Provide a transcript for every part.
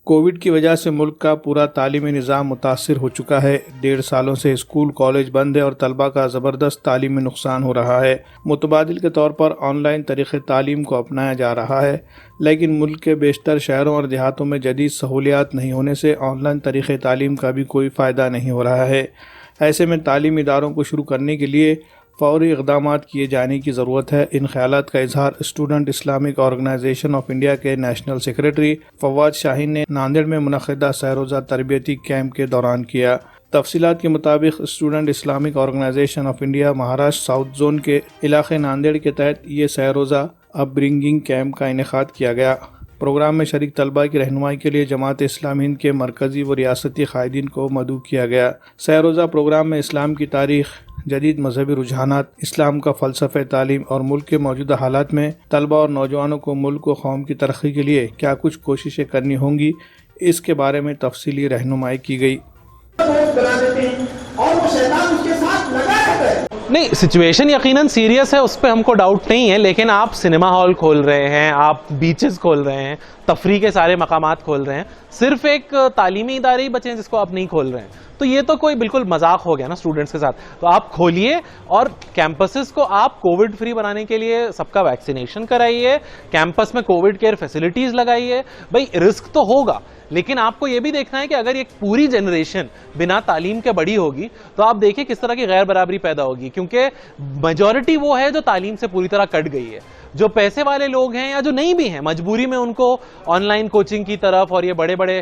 Covid کی وجہ سے ملک کا پورا تعلیمی نظام متاثر ہو چکا ہے۔ 1.5 سالوں سے اسکول کالج بند ہے اور طلبہ کا زبردست تعلیمی نقصان ہو رہا ہے۔ متبادل کے طور پر آن لائن طریقہ تعلیم کو اپنایا جا رہا ہے، لیکن ملک کے بیشتر شہروں اور دیہاتوں میں جدید سہولیات نہیں ہونے سے آن لائن طریقہ تعلیم کا بھی کوئی فائدہ نہیں ہو رہا ہے۔ ایسے میں تعلیمی اداروں کو شروع کرنے کے لیے فوری اقدامات کیے جانے کی ضرورت ہے۔ ان خیالات کا اظہار student Islamic organisation of India کے نیشنل سیکریٹری فواد شاہین نے ناندیڑ میں منعقدہ سہ روزہ تربیتی کیمپ کے دوران کیا۔ تفصیلات کے مطابق student Islamic organisation of India Maharashtra south zone کے علاقے ناندیڑ کے تحت یہ سہ روزہ اپ برنگنگ کیمپ کا انعقاد کیا گیا۔ پروگرام میں شریک طلبہ کی رہنمائی کے لیے جماعت اسلامی ہند کے مرکزی و ریاستی قائدین کو مدعو کیا گیا۔ سہ روزہ پروگرام میں اسلام کی تاریخ، جدید مذہبی رجحانات، اسلام کا فلسفہ تعلیم اور ملک کے موجودہ حالات میں طلبہ اور نوجوانوں کو ملک و قوم کی ترقی کے لیے کیا کچھ کوششیں کرنی ہوں گی، اس کے بارے میں تفصیلی رہنمائی کی گئی۔ نہیں، سچویشن یقیناً سیریس ہے، اس پہ ہم کو ڈاؤٹ نہیں ہے، لیکن آپ سنیما ہال کھول رہے ہیں، آپ بیچز کھول رہے ہیں، تفریح کے سارے مقامات کھول رہے ہیں، صرف ایک تعلیمی ادارے ہی بچے ہیں جس کو آپ نہیں کھول رہے ہیں، تو یہ تو کوئی بالکل مذاق ہو گیا نا اسٹوڈنٹس کے ساتھ۔ تو آپ کھولیے اور کیمپسز کو آپ کووڈ فری بنانے کے لیے سب کا ویکسینیشن کرائیے، کیمپس میں کووڈ کیئر فیسلٹیز لگائیے۔ بھائی رسک تو ہوگا، لیکن آپ کو یہ بھی دیکھنا ہے کہ اگر ایک پوری جنریشن بنا تعلیم کے بڑی ہوگی تو آپ دیکھیں کس طرح کی غیر برابری پیدا ہوگی، کیونکہ میجورٹی وہ ہے جو تعلیم سے پوری طرح کٹ گئی ہے۔ جو پیسے والے لوگ ہیں یا جو نہیں بھی ہیں، مجبوری میں ان کو آن لائن کوچنگ کی طرف اور یہ بڑے بڑے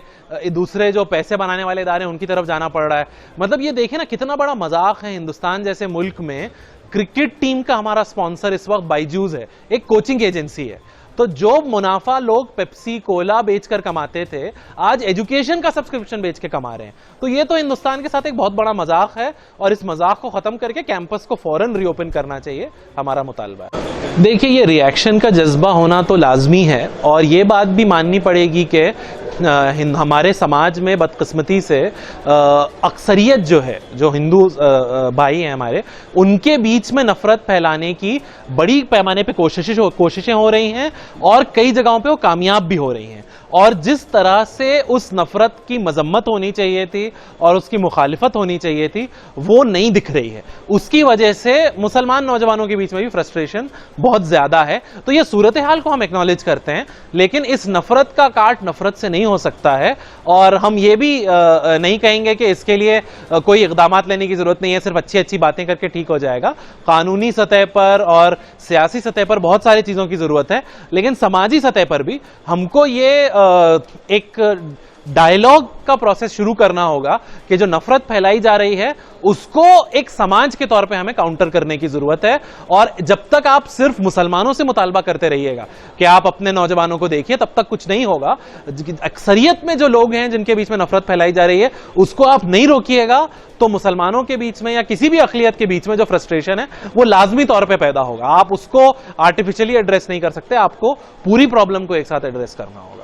دوسرے جو پیسے بنانے والے ادارے ہیں ان کی طرف جانا پڑ رہا ہے۔ مطلب یہ دیکھیں نا کتنا بڑا مذاق ہے۔ ہندوستان جیسے ملک میں کرکٹ ٹیم کا ہمارا سپانسر اس وقت بائیجوز ہے، ایک کوچنگ ایجنسی ہے۔ تو جو منافع لوگ پیپسی کولا بیچ کر کماتے تھے، آج ایجوکیشن کا سبسکرپشن بیچ کے کما رہے ہیں۔ تو یہ تو ہندوستان کے ساتھ ایک بہت بڑا مذاق ہے، اور اس مذاق کو ختم کر کے کیمپس کو فوراً ری اوپن کرنا چاہیے، ہمارا مطالبہ ہے۔ دیکھیے، یہ ری ایکشن کا جذبہ ہونا تو لازمی ہے، اور یہ بات بھی ماننی پڑے گی کہ ہمارے سماج میں بدقسمتی سے اکثریت جو ہے، جو ہندو بھائی ہیں ہمارے، ان کے بیچ میں نفرت پھیلانے کی بڑی پیمانے پہ کوششیں ہو رہی ہیں، اور کئی جگہوں پہ وہ کامیاب بھی ہو رہی ہیں۔ اور جس طرح سے اس نفرت کی مذمت ہونی چاہیے تھی اور اس کی مخالفت ہونی چاہیے تھی، وہ نہیں دکھ رہی ہے۔ اس کی وجہ سے مسلمان نوجوانوں کے بیچ میں بھی فرسٹریشن بہت زیادہ ہے۔ تو یہ صورتحال کو ہم ایکنالج کرتے ہیں، لیکن اس نفرت کا کاٹ نفرت سے نہیں ہو سکتا ہے، اور ہم یہ بھی نہیں کہیں گے کہ اس کے لیے کوئی اقدامات لینے کی ضرورت نہیں ہے، صرف اچھی اچھی باتیں کر کے ٹھیک ہو جائے گا۔ قانونی سطح پر اور سیاسی سطح پر بہت ساری چیزوں کی ضرورت ہے، لیکن سماجی سطح پر بھی ہم کو یہ ایک ڈائیلاگ کا پروسیس شروع کرنا ہوگا کہ جو نفرت پھیلائی جا رہی ہے اس کو ایک سماج کے طور پہ ہمیں کاؤنٹر کرنے کی ضرورت ہے۔ اور جب تک آپ صرف مسلمانوں سے مطالبہ کرتے رہیے گا کہ آپ اپنے نوجوانوں کو دیکھیے، تب تک کچھ نہیں ہوگا۔ اکثریت میں جو لوگ ہیں جن کے بیچ میں نفرت پھیلائی جا رہی ہے، اس کو آپ نہیں روکیے گا تو مسلمانوں کے بیچ میں یا کسی بھی اقلیت کے بیچ میں جو فرسٹریشن ہے وہ لازمی طور پہ پیدا ہوگا۔ آپ اس کو آرٹیفیشلی ایڈریس نہیں کر سکتے، آپ کو پوری پرابلم کو ایک ساتھ ایڈریس کرنا ہوگا۔